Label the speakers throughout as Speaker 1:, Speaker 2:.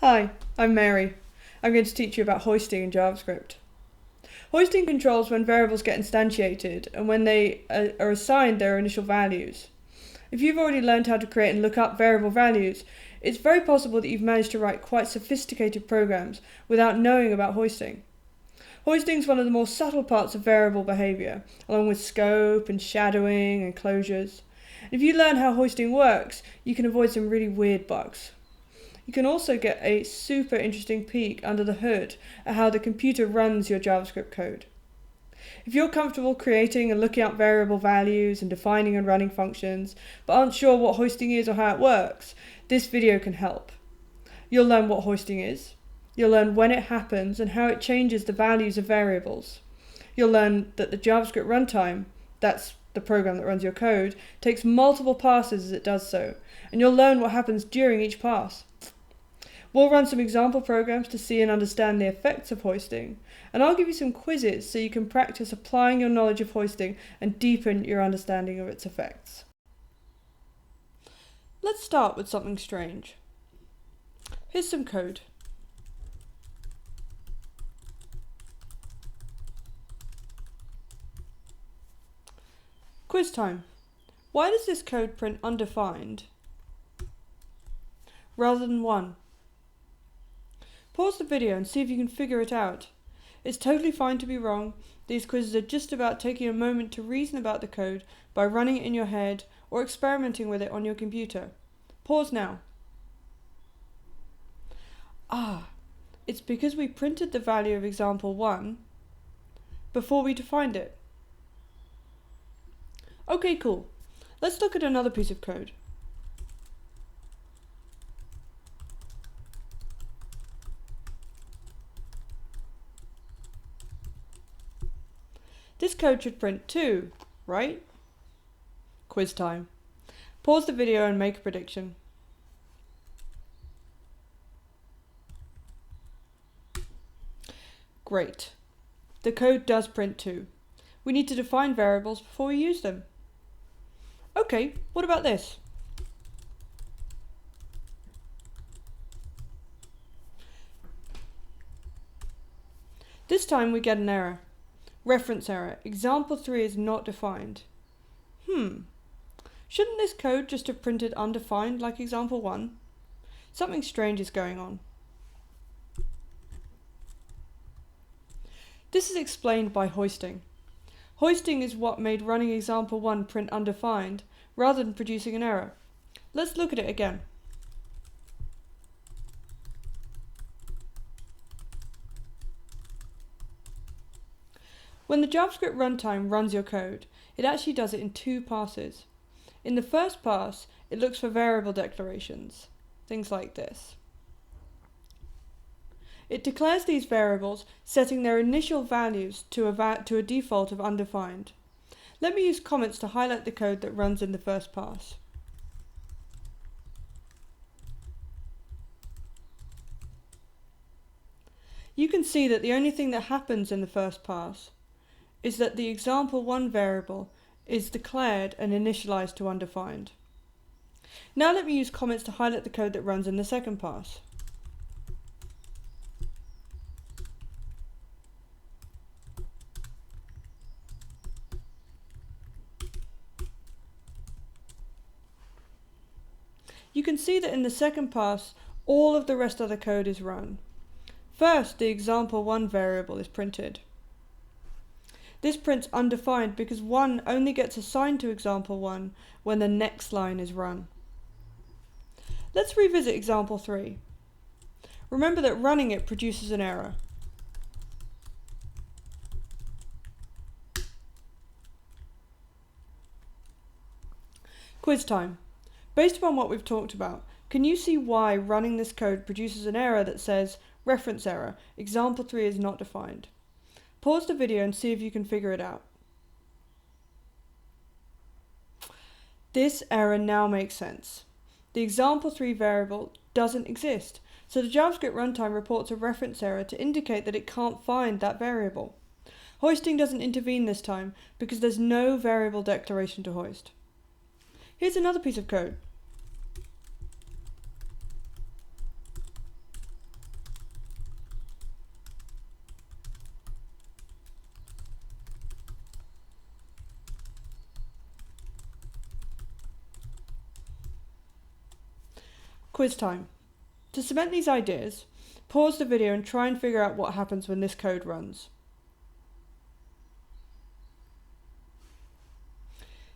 Speaker 1: Hi, I'm Mary. I'm going to teach you about hoisting in JavaScript. Hoisting controls when variables get instantiated and when they are assigned their initial values. If you've already learned how to create and look up variable values, it's very possible that you've managed to write quite sophisticated programs without knowing about hoisting. Hoisting is one of the more subtle parts of variable behaviour, along with scope and shadowing and closures. If you learn how hoisting works, you can avoid some really weird bugs. You can also get a super interesting peek under the hood at how the computer runs your JavaScript code. If you're comfortable creating and looking up variable values and defining and running functions, but aren't sure what hoisting is or how it works, this video can help. You'll learn what hoisting is. You'll learn when it happens and how it changes the values of variables. You'll learn that the JavaScript runtime, that's the program that runs your code, takes multiple passes as it does so, and you'll learn what happens during each pass. We'll run some example programs to see and understand the effects of hoisting, and I'll give you some quizzes so you can practice applying your knowledge of hoisting and deepen your understanding of its effects. Let's start with something strange. Here's some code. Quiz time. Why does this code print undefined rather than 1? Pause the video and see if you can figure it out. It's totally fine to be wrong. These quizzes are just about taking a moment to reason about the code by running it in your head or experimenting with it on your computer. Pause now. It's because we printed the value of example 1 before we defined it. Okay, cool. Let's look at another piece of code. This code should print 2, right? Quiz time. Pause the video and make a prediction. Great. The code does print 2. We need to define variables before we use them. Okay, what about this? This time we get an error. Reference error. Example 3 is not defined. Shouldn't this code just have printed undefined like example 1? Something strange is going on. This is explained by hoisting. Hoisting is what made running example 1 print undefined rather than producing an error. Let's look at it again. When the JavaScript runtime runs your code, it actually does it in 2 passes. In the first pass, it looks for variable declarations, things like this. It declares these variables, setting their initial values to a default of undefined. Let me use comments to highlight the code that runs in the first pass. You can see that the only thing that happens in the first pass is that the example 1 variable is declared and initialized to undefined. Now let me use comments to highlight the code that runs in the second pass. You can see that in the second pass, all of the rest of the code is run. First, the example 1 variable is printed. This prints undefined because 1 only gets assigned to example 1 when the next line is run. Let's revisit example 3. Remember that running it produces an error. Quiz time. Based upon what we've talked about, can you see why running this code produces an error that says, reference error, example 3 is not defined? Pause the video and see if you can figure it out. This error now makes sense. The example 3 variable doesn't exist, so the JavaScript runtime reports a reference error to indicate that it can't find that variable. Hoisting doesn't intervene this time because there's no variable declaration to hoist. Here's another piece of code. Quiz time. To cement these ideas, pause the video and try and figure out what happens when this code runs.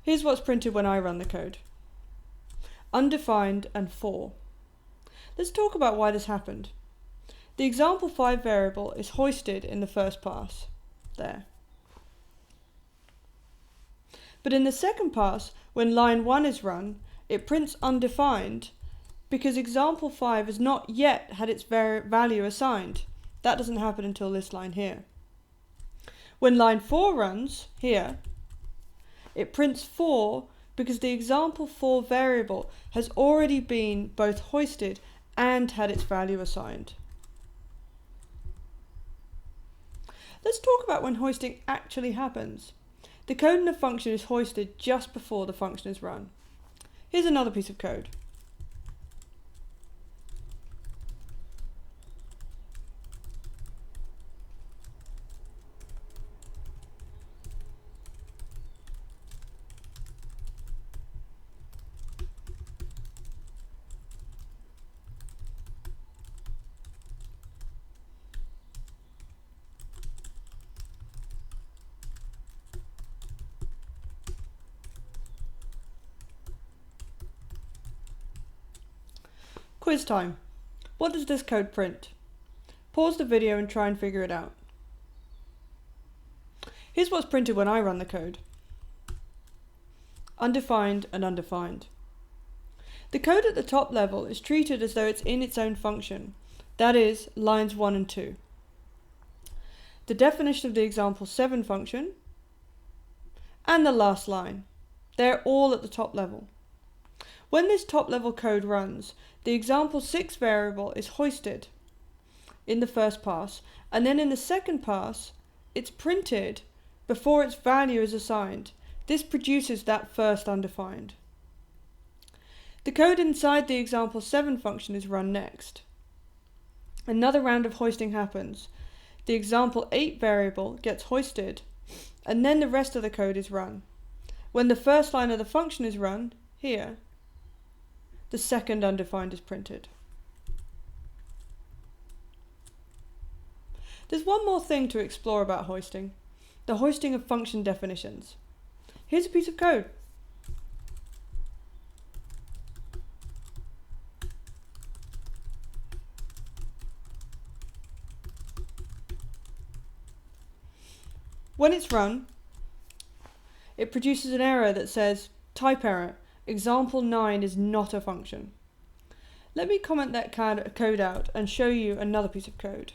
Speaker 1: Here's what's printed when I run the code. Undefined and 4. Let's talk about why this happened. The example 5 variable is hoisted in the first pass, there. But in the second pass, when line 1 is run, it prints undefined because example 5 has not yet had its value assigned. That doesn't happen until this line here. When line 4 runs, here, it prints 4 because the example 4 variable has already been both hoisted and had its value assigned. Let's talk about when hoisting actually happens. The code in a function is hoisted just before the function is run. Here's another piece of code. Quiz time. What does this code print? Pause the video and try and figure it out. Here's what's printed when I run the code. Undefined and undefined. The code at the top level is treated as though it's in its own function, that is, lines 1 and 2. The definition of the example 7 function and the last line, they're all at the top level. When this top level code runs, the example 6 variable is hoisted in the first pass, and then in the second pass, it's printed before its value is assigned. This produces that first undefined. The code inside the example 7 function is run next. Another round of hoisting happens. The example 8 variable gets hoisted, and then the rest of the code is run. When the first line of the function is run, here, the second undefined is printed. There's one more thing to explore about hoisting, the hoisting of function definitions. Here's a piece of code. When it's run, it produces an error that says, type error, example 9 is not a function. Let me comment that code out and show you another piece of code.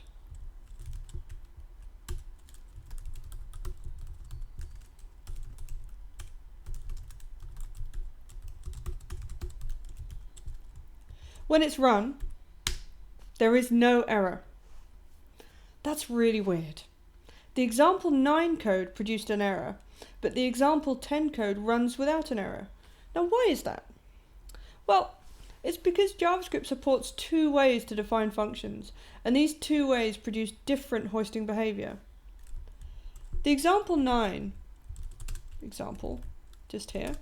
Speaker 1: When it's run, there is no error. That's really weird. The example 9 code produced an error, but the example 10 code runs without an error. Now, why is that? Well, it's because JavaScript supports 2 ways to define functions, and these 2 ways produce different hoisting behavior. The example 9 example, just here,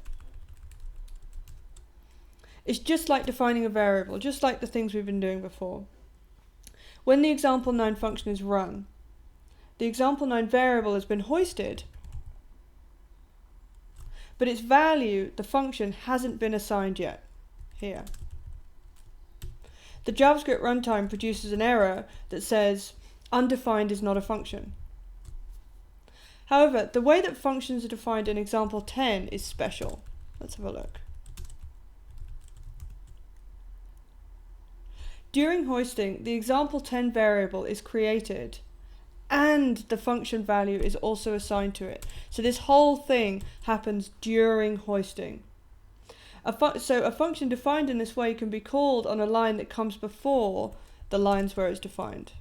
Speaker 1: is just like defining a variable, just like the things we've been doing before. When the example 9 function is run, the example 9 variable has been hoisted, but its value, the function, hasn't been assigned yet, here. The JavaScript runtime produces an error that says, undefined is not a function. However, the way that functions are defined in example 10 is special. Let's have a look. During hoisting, the example 10 variable is created and the function value is also assigned to it. So this whole thing happens during hoisting. So a function defined in this way can be called on a line that comes before the lines where it's defined.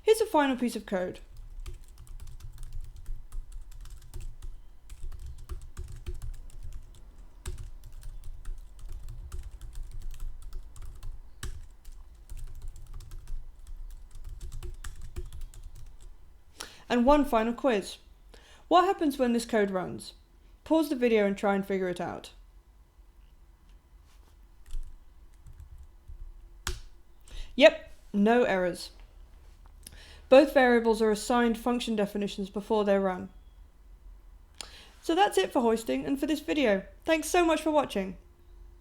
Speaker 1: Here's a final piece of code. And one final quiz. What happens when this code runs? Pause the video and try and figure it out. Yep, no errors. Both variables are assigned function definitions before they're run. So that's it for hoisting and for this video. Thanks so much for watching.